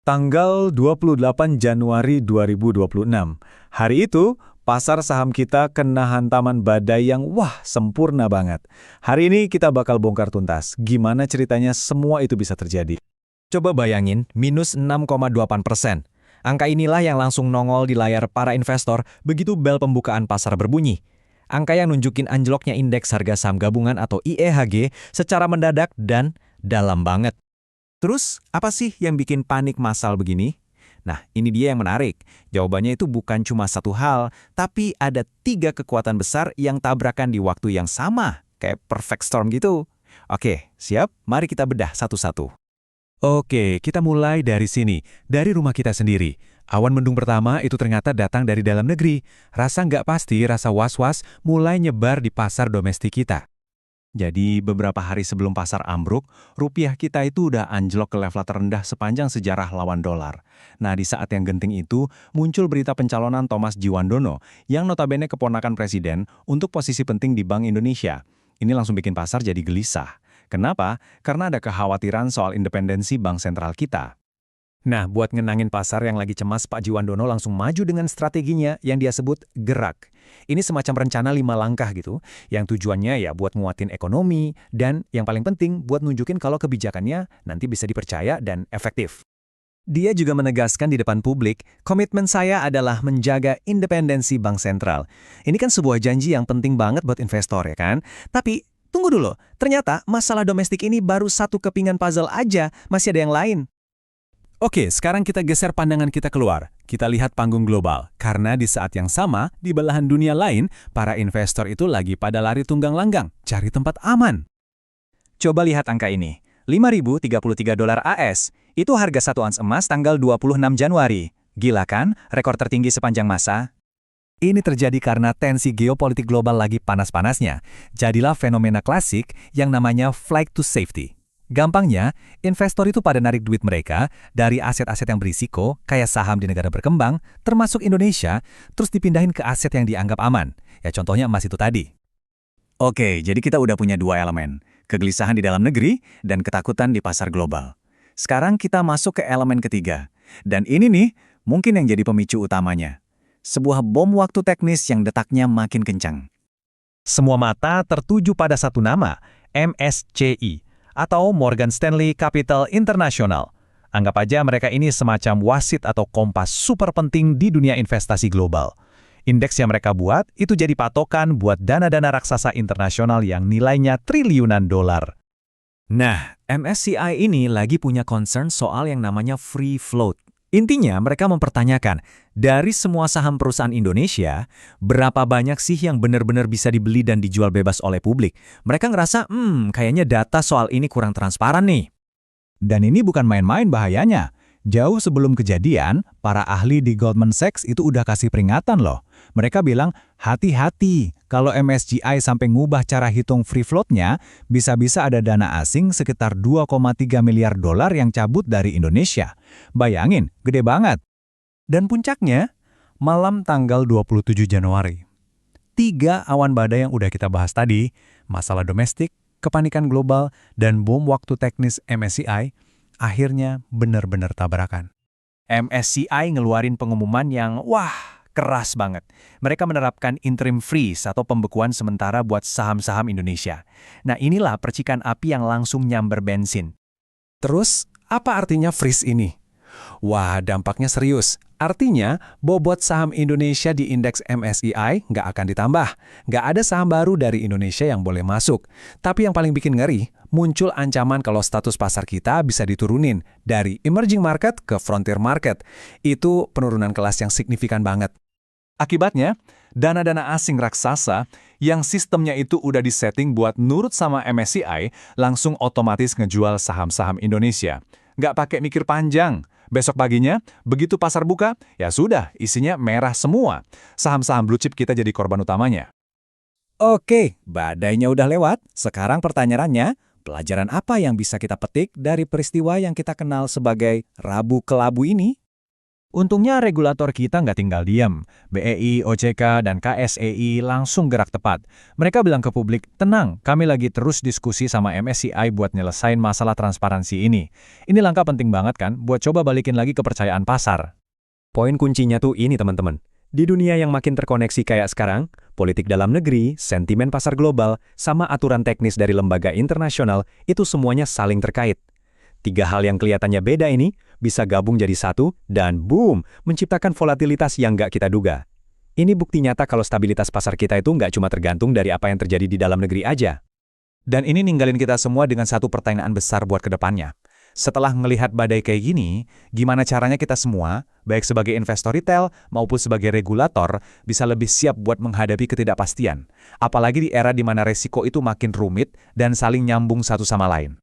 Tanggal 28 Januari 2026. Hari itu, pasar saham kita kena hantaman badai yang sempurna banget. Hari ini kita bakal bongkar tuntas. Gimana ceritanya semua itu bisa terjadi? Coba bayangin, minus 6,8%. Angka inilah yang langsung nongol di layar para investor begitu bel pembukaan pasar berbunyi. Angka yang nunjukin anjloknya indeks harga saham gabungan atau IEHG secara mendadak dan dalam banget. Terus, apa sih yang bikin panik massal begini? Nah, ini dia yang menarik. Jawabannya itu bukan cuma satu hal, tapi ada 3 kekuatan besar yang tabrakan di waktu yang sama, kayak perfect storm gitu. Oke, siap? Mari kita bedah satu-satu. Oke, kita mulai dari sini, dari rumah kita sendiri. Awan mendung pertama itu ternyata datang dari dalam negeri. Rasa nggak pasti, rasa was-was mulai nyebar di pasar domestik kita. Jadi beberapa hari sebelum pasar ambruk, rupiah kita itu udah anjlok ke level terendah sepanjang sejarah lawan dolar. Nah, di saat yang genting itu, muncul berita pencalonan Thomas Djiwandono, yang notabene keponakan presiden, untuk posisi penting di Bank Indonesia. Ini langsung bikin pasar jadi gelisah. Kenapa? Karena ada kekhawatiran soal independensi bank sentral kita. Nah, buat ngenangin pasar yang lagi cemas, Pak Djiwandono langsung maju dengan strateginya yang dia sebut gerak. Ini semacam rencana 5 langkah gitu, yang tujuannya ya buat nguatin ekonomi, dan yang paling penting buat nunjukin kalau kebijakannya nanti bisa dipercaya dan efektif. Dia juga menegaskan di depan publik, komitmen saya adalah menjaga independensi bank sentral. Ini kan sebuah janji yang penting banget buat investor ya kan? Tapi, tunggu dulu, ternyata masalah domestik ini baru satu kepingan puzzle aja, masih ada yang lain. Oke, sekarang kita geser pandangan kita keluar. Kita lihat panggung global. Karena di saat yang sama, di belahan dunia lain, para investor itu lagi pada lari tunggang langgang, cari tempat aman. Coba lihat angka ini, 5.033 dolar AS. Itu harga 1 ons emas tanggal 26 Januari. Gila kan? Rekor tertinggi sepanjang masa. Ini terjadi karena tensi geopolitik global lagi panas-panasnya. Jadilah fenomena klasik yang namanya flight to safety. Gampangnya, investor itu pada narik duit mereka dari aset-aset yang berisiko, kayak saham di negara berkembang, termasuk Indonesia, terus dipindahin ke aset yang dianggap aman. Ya contohnya emas itu tadi. Oke, jadi kita udah punya 2 elemen. Kegelisahan di dalam negeri dan ketakutan di pasar global. Sekarang kita masuk ke elemen ketiga. Dan ini nih, mungkin yang jadi pemicu utamanya. Sebuah bom waktu teknis yang detaknya makin kencang. Semua mata tertuju pada satu nama, MSCI. Atau Morgan Stanley Capital International. Anggap aja mereka ini semacam wasit atau kompas super penting di dunia investasi global. Indeks yang mereka buat itu jadi patokan buat dana-dana raksasa internasional yang nilainya triliunan dolar. Nah, MSCI ini lagi punya concern soal yang namanya free float. Intinya mereka mempertanyakan, dari semua saham perusahaan Indonesia, berapa banyak sih yang benar-benar bisa dibeli dan dijual bebas oleh publik? Mereka ngerasa, kayaknya data soal ini kurang transparan nih. Dan ini bukan main-main bahayanya. Jauh sebelum kejadian, para ahli di Goldman Sachs itu udah kasih peringatan loh. Mereka bilang, hati-hati, kalau MSCI sampai ngubah cara hitung free float-nya, bisa-bisa ada dana asing sekitar 2,3 miliar dolar yang cabut dari Indonesia. Bayangin, gede banget. Dan puncaknya, malam tanggal 27 Januari. 3 awan badai yang udah kita bahas tadi, masalah domestik, kepanikan global, dan bom waktu teknis MSCI, akhirnya benar-benar tabrakan. MSCI ngeluarin pengumuman yang, keras banget. Mereka menerapkan interim freeze atau pembekuan sementara buat saham-saham Indonesia. Nah, inilah percikan api yang langsung nyamber bensin. Terus, apa artinya freeze ini? Wah, dampaknya serius. Artinya, bobot saham Indonesia di indeks MSCI nggak akan ditambah. Nggak ada saham baru dari Indonesia yang boleh masuk. Tapi yang paling bikin ngeri, muncul ancaman kalau status pasar kita bisa diturunin dari emerging market ke frontier market. Itu penurunan kelas yang signifikan banget. Akibatnya, dana-dana asing raksasa yang sistemnya itu udah disetting buat nurut sama MSCI langsung otomatis ngejual saham-saham Indonesia. Nggak pakai mikir panjang. Besok paginya, begitu pasar buka, ya sudah, isinya merah semua. Saham-saham blue chip kita jadi korban utamanya. Oke, badainya udah lewat. Sekarang pertanyaannya, pelajaran apa yang bisa kita petik dari peristiwa yang kita kenal sebagai Rabu Kelabu ini? Untungnya regulator kita nggak tinggal diam. BEI, OJK, dan KSEI langsung gerak tepat. Mereka bilang ke publik, tenang, kami lagi terus diskusi sama MSCI buat nyelesain masalah transparansi ini. Ini langkah penting banget kan, buat coba balikin lagi kepercayaan pasar. Poin kuncinya tuh ini teman-teman. Di dunia yang makin terkoneksi kayak sekarang, politik dalam negeri, sentimen pasar global, sama aturan teknis dari lembaga internasional, itu semuanya saling terkait. 3 hal yang kelihatannya beda ini bisa gabung jadi satu dan boom, menciptakan volatilitas yang nggak kita duga. Ini bukti nyata kalau stabilitas pasar kita itu nggak cuma tergantung dari apa yang terjadi di dalam negeri aja. Dan ini ninggalin kita semua dengan satu pertanyaan besar buat kedepannya. Setelah melihat badai kayak gini, gimana caranya kita semua, baik sebagai investor retail maupun sebagai regulator, bisa lebih siap buat menghadapi ketidakpastian. Apalagi di era di mana resiko itu makin rumit dan saling nyambung satu sama lain.